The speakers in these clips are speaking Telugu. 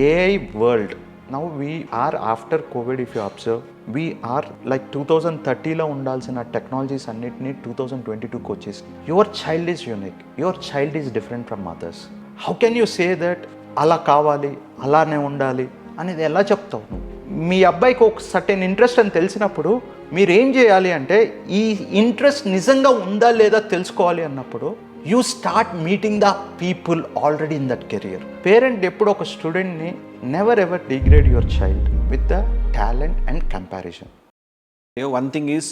AI world. Now we are after COVID, if you observe, we are like 2030లో ఉండాల్సిన టెక్నాలజీస్ అన్నిటినీ 2022కి వచ్చేసి. Your child is unique, your child is different from others. How can you say that అలా కావాలి, అలానే ఉండాలి అనేది ఎలా చెప్తావు నువ్వు? మీ అబ్బాయికి ఒక సర్టెన్ ఇంట్రెస్ట్ అని తెలిసినప్పుడు మీరు ఏం చేయాలి అంటే, ఈ ఇంట్రెస్ట్ నిజంగా ఉందా లేదా తెలుసుకోవాలి అన్నప్పుడు you start meeting the people already in that career. Parent ఎప్పుడు ఒక స్టూడెంట్ని never ever degrade your child with the talent and comparison. One thing is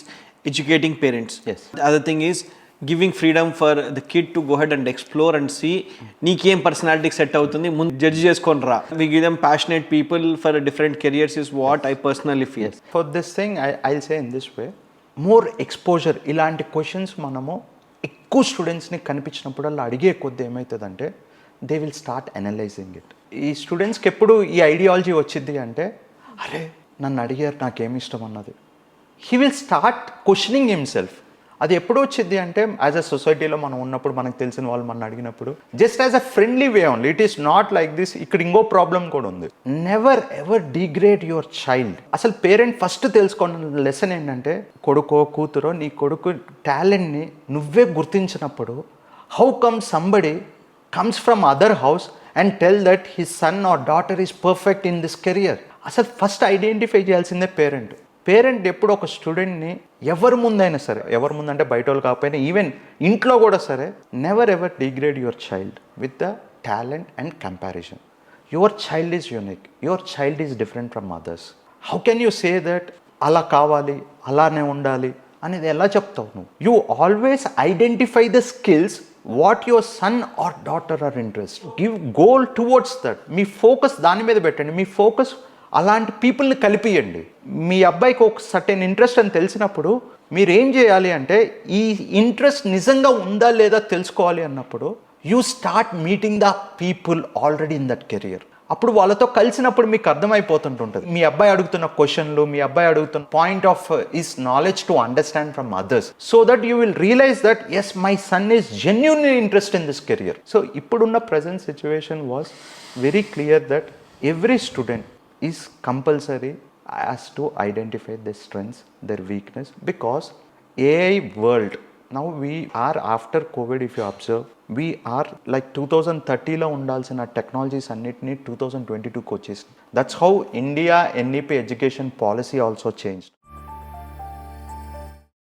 educating parents. Yes. The other thing is giving freedom for the kid to go ahead and explore and see నీకేం పర్సనాలిటీకి సెట్ అవుతుంది ముందు జడ్జ్ చేసుకొని రా. We give them passionate people for different careers is what I personally feel. For this thing, I'll say in this way, more exposure. ఇలాంటి క్వశ్చన్స్ మనము ఎక్కువ స్టూడెంట్స్ని కనిపించినప్పుడల్లా అడిగే కొద్ది ఏమవుతుందంటే they will start analysing it. ఈ స్టూడెంట్స్కి ఎప్పుడు ఈ ఐడియాలజీ వచ్చింది అంటే, అరే నన్ను అడిగారు నాకేమి ఇష్టం అన్నది. He will start questioning himself. అది ఎప్పుడు వచ్చింది అంటే, యాజ్ అ సొసైటీలో మనం ఉన్నప్పుడు మనకు తెలిసిన వాళ్ళు మనం అడిగినప్పుడు just as a friendly way only. It is not like this. ఇక్కడ ఇంకో ప్రాబ్లం కూడా ఉంది. Never ever degrade your child. అసలు పేరెంట్ ఫస్ట్ తెలుసుకున్న లెసన్ ఏంటంటే, కొడుకో కూతురో నీ కొడుకు టాలెంట్ని నువ్వే గుర్తించినప్పుడు how come somebody comes from other house and tell that his son or daughter is perfect in this career. అసలు ఫస్ట్ ఐడెంటిఫై చేయాల్సిందే పేరెంట్. పేరెంట్ ఎప్పుడు ఒక స్టూడెంట్ని ఎవరి ముందైనా సరే, ఎవరి ముందంటే బయట వాళ్ళు కాకపోయినా ఈవెన్ ఇంట్లో కూడా సరే, never ever degrade your child with the talent and comparison. Your child is unique, your child is different from others. How can you say that అలా కావాలి, అలానే ఉండాలి అనేది ఎలా చెప్తావు నువ్వు? You always identify the skills what your son or daughter or interest. Give goal towards that. Me focus దాని మీద పెట్టండి. మీ ఫోకస్ అలాంటి పీపుల్ని కలిపియండి. మీ అబ్బాయికి ఒక సర్టెన్ ఇంట్రెస్ట్ అని తెలిసినప్పుడు మీరు ఏం చేయాలి అంటే, ఈ ఇంట్రెస్ట్ నిజంగా ఉందా లేదా తెలుసుకోవాలి అన్నప్పుడు you start meeting the people already in that career. అప్పుడు వాళ్ళతో కలిసినప్పుడు మీకు అర్థమైపోతుంటుంది మీ అబ్బాయి అడుగుతున్న క్వశ్చన్లు, మీ అబ్బాయి అడుగుతున్న point of is knowledge to understand from others, so that you will realise that as my son is genuinely interest in this career. So ఇప్పుడున్న present situation was very clear that every student is compulsory as to identify their strengths, their weakness, because AI world, now we are after COVID, if you observe, we are like 2030లో ఉండాల్సిన టెక్నాలజీస్ అన్నిటినీ 2022కి వచ్చేసి. That's how India NEP education policy also changed.